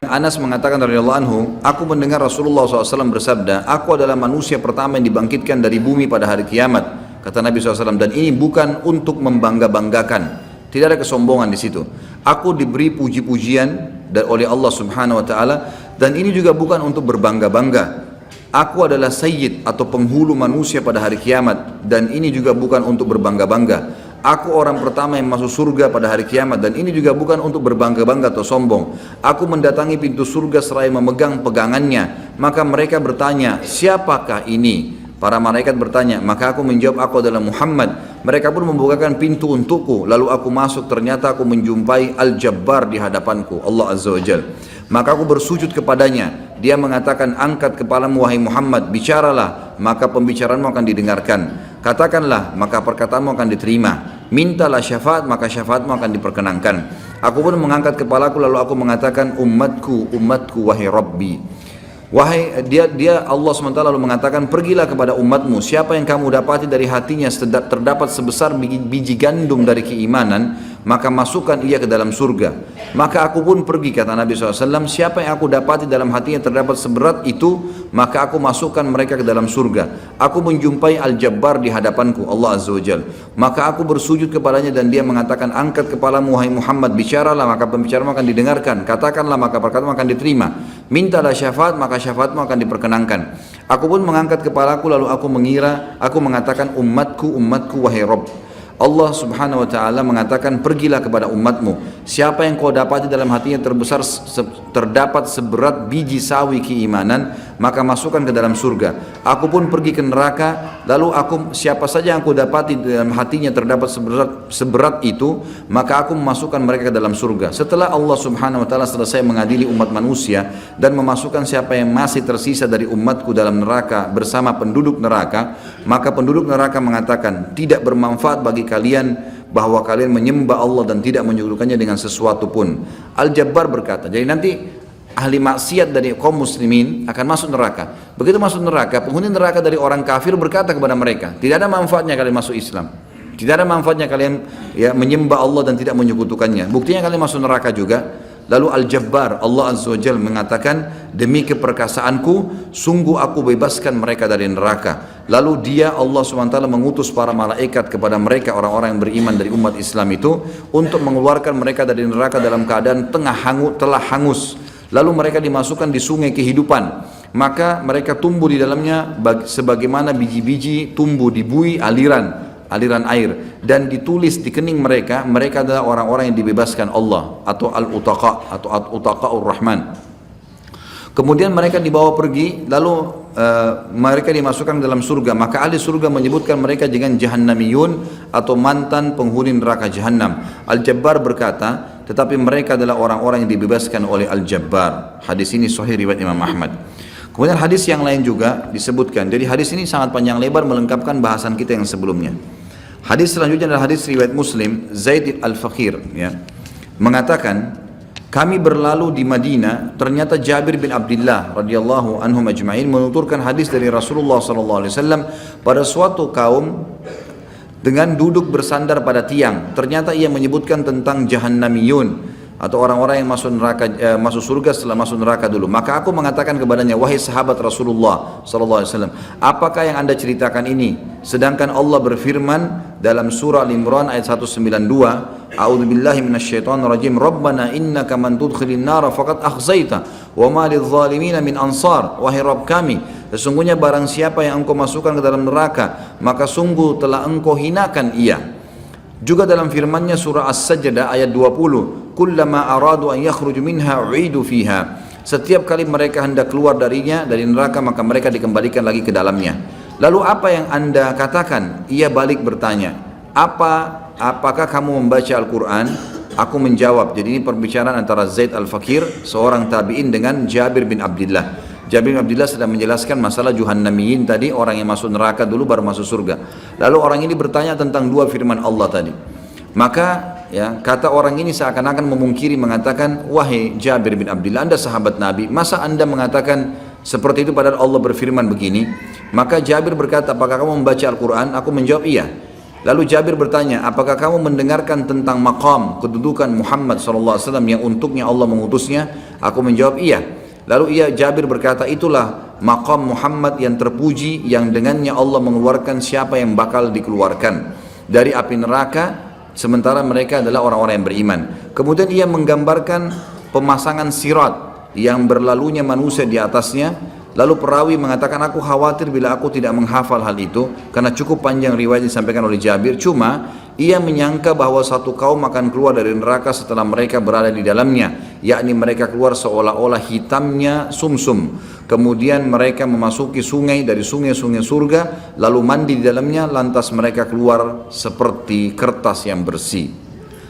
Anas mengatakan radhiyallahu anhu, aku mendengar Rasulullah SAW bersabda, aku adalah manusia pertama yang dibangkitkan dari bumi pada hari kiamat. Kata Nabi SAW, dan ini bukan untuk membangga-banggakan, tidak ada kesombongan di situ. Aku diberi puji-pujian oleh Allah Subhanahu Wa Taala, dan ini juga bukan untuk berbangga-bangga. Aku adalah sayyid atau penghulu manusia pada hari kiamat, dan ini juga bukan untuk berbangga-bangga. Aku orang pertama yang masuk surga pada hari kiamat, dan ini juga bukan untuk berbangga-bangga atau sombong. Aku mendatangi pintu surga seraya memegang pegangannya. Maka mereka bertanya, siapakah ini? Para malaikat bertanya, maka aku menjawab, aku adalah Muhammad. Mereka pun membukakan pintu untukku, lalu aku masuk, ternyata aku menjumpai Al-Jabbar di hadapanku, Allah Azza wa Jal. Maka aku bersujud kepadanya. Dia mengatakan, angkat kepalamu wahai Muhammad, bicaralah, maka pembicaraanmu akan didengarkan. Katakanlah, maka perkataanmu akan diterima. Mintalah syafaat, maka syafaatmu akan diperkenankan. Aku pun mengangkat kepalaku, lalu aku mengatakan, umatku, umatku, wahai Rabbi. Wahai dia Allah SWT lalu mengatakan, pergilah kepada umatmu, siapa yang kamu dapati dari hatinya terdapat sebesar biji gandum dari keimanan, maka masukkan ia ke dalam surga. Maka aku pun pergi, kata Nabi SAW, siapa yang aku dapati dalam hatinya terdapat seberat itu, maka aku masukkan mereka ke dalam surga. Aku menjumpai Al-Jabbar di hadapanku, Allah Azza wa Jal. Maka aku bersujud kepadanya, dan dia mengatakan, angkat kepalamu wahai Muhammad, bicaralah, maka pembicaraanmu akan didengarkan. Katakanlah, maka perkataanmu akan diterima. Mintalah syafaat, maka syafaatmu akan diperkenankan. Aku pun mengangkat kepalaku, lalu aku mengatakan, umatku, umatku, wahai Rabb. Allah Subhanahu Wa Taala mengatakan, pergilah kepada umatmu, siapa yang kau dapati dalam hatinya terdapat seberat biji sawi keimanan, maka masukkan ke dalam surga. Aku pun pergi ke neraka, lalu siapa saja yang aku dapati dalam hatinya terdapat seberat itu, maka aku memasukkan mereka ke dalam surga. Setelah Allah Subhanahu Wa Taala selesai mengadili umat manusia dan memasukkan siapa yang masih tersisa dari umatku dalam neraka bersama penduduk neraka, maka penduduk neraka mengatakan, tidak bermanfaat bagi kalian bahwa kalian menyembah Allah dan tidak menyekutukannya dengan sesuatu pun. Al-Jabbar berkata, jadi nanti ahli maksiat dari kaum muslimin akan masuk neraka. Begitu masuk neraka, penghuni neraka dari orang kafir berkata kepada mereka, tidak ada manfaatnya kalian masuk Islam, tidak ada manfaatnya kalian menyembah Allah dan tidak menyekutukannya, buktinya kalian masuk neraka juga. Lalu Al-Jabbar, Allah Azza wa Jal mengatakan, demi keperkasaanku, sungguh aku bebaskan mereka dari neraka. Lalu dia, Allah SWT mengutus para malaikat kepada mereka, orang-orang yang beriman dari umat Islam itu, untuk mengeluarkan mereka dari neraka dalam keadaan telah hangus. Lalu mereka dimasukkan di sungai kehidupan. Maka mereka tumbuh di dalamnya sebagaimana biji-biji tumbuh di bui aliran air, dan ditulis di kening mereka adalah orang-orang yang dibebaskan Allah, atau al-utaqa atau al-utaqaur rahman. Kemudian mereka dibawa pergi, lalu mereka dimasukkan dalam surga. Maka ahli surga menyebutkan mereka dengan jahannamiyun, atau mantan penghuni neraka jahannam. Al-Jabbar berkata, tetapi mereka adalah orang-orang yang dibebaskan oleh Al-Jabbar. Hadis ini sahih riwayat Imam Ahmad. Kemudian hadis yang lain juga disebutkan. Jadi hadis ini sangat panjang lebar melengkapkan bahasan kita yang sebelumnya. Hadis selanjutnya adalah hadis riwayat Muslim, Zaid al-Faqir mengatakan, kami berlalu di Madinah, ternyata Jabir bin Abdullah radhiyallahu anhum ajma'in menuturkan hadis dari Rasulullah sallallahu alaihi wasallam, pada suatu kaum dengan duduk bersandar pada tiang, ternyata ia menyebutkan tentang jahannamiyun, atau orang-orang yang masuk neraka, masuk surga setelah masuk neraka dulu. Maka aku mengatakan kepadanya, wahai sahabat Rasulullah sallallahu alaihi wasallam, apakah yang Anda ceritakan ini? Sedangkan Allah berfirman dalam surah Al-Imran ayat 192, a'udzubillahi minasyaitonir rajim, rabbana innaka man tudkhilin nar faqad akhzaita wa ma lidh-dhalimin min ansar. Wahai Rabb kami, sesungguhnya barang siapa yang engkau masukkan ke dalam neraka, maka sungguh telah engkau hinakan ia. Juga dalam firman-Nya surah As-Sajdah ayat 20, kullama aradu an yakhruju minha u'idu fiha. Setiap kali mereka hendak keluar dari neraka, maka mereka dikembalikan lagi ke dalamnya. Lalu apa yang Anda katakan? Ia balik bertanya, apakah kamu membaca Al-Quran? Aku menjawab. Jadi ini perbicaraan antara Zaid al-Faqir, seorang tabi'in, dengan Jabir bin Abdullah. Jabir bin Abdullah sedang menjelaskan masalah Jahannamiyin tadi, orang yang masuk neraka dulu baru masuk surga. Lalu orang ini bertanya tentang dua firman Allah tadi. Maka kata orang ini seakan-akan memungkiri, mengatakan, wahai Jabir bin Abdullah, Anda sahabat Nabi, masa Anda mengatakan seperti itu padahal Allah berfirman begini? Maka Jabir berkata, apakah kamu membaca Al-Quran? Aku menjawab iya. Lalu Jabir bertanya, apakah kamu mendengarkan tentang maqam, kedudukan Muhammad SAW yang untuknya Allah mengutusnya? Aku menjawab, iya. Lalu Jabir berkata, itulah maqam Muhammad yang terpuji, yang dengannya Allah mengeluarkan siapa yang bakal dikeluarkan dari api neraka, sementara mereka adalah orang-orang yang beriman. Kemudian ia menggambarkan pemasangan sirat yang berlalunya manusia di atasnya. Lalu perawi mengatakan, aku khawatir bila aku tidak menghafal hal itu, karena cukup panjang riwayat disampaikan oleh Jabir. Cuma ia menyangka bahwa satu kaum akan keluar dari neraka setelah mereka berada di dalamnya, yakni mereka keluar seolah-olah hitamnya sumsum. Kemudian mereka memasuki sungai dari sungai-sungai surga, lalu mandi di dalamnya, lantas mereka keluar seperti kertas yang bersih.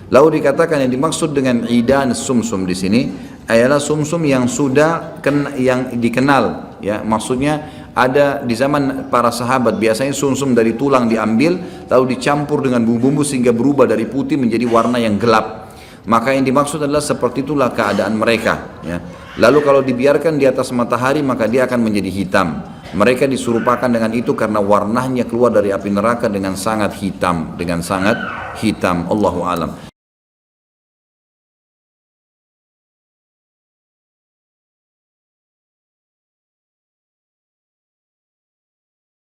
Lalu dikatakan yang dimaksud dengan idan sumsum di sini adalah sumsum yang sudah yang dikenal, ya, maksudnya ada di zaman para sahabat biasanya sumsum dari tulang diambil lalu dicampur dengan bumbu-bumbu sehingga berubah dari putih menjadi warna yang gelap. Maka yang dimaksud adalah seperti itulah keadaan mereka, ya. Lalu kalau dibiarkan di atas matahari maka dia akan menjadi hitam. Mereka disurupakan dengan itu karena warnanya keluar dari api neraka dengan sangat hitam, Allahu alam.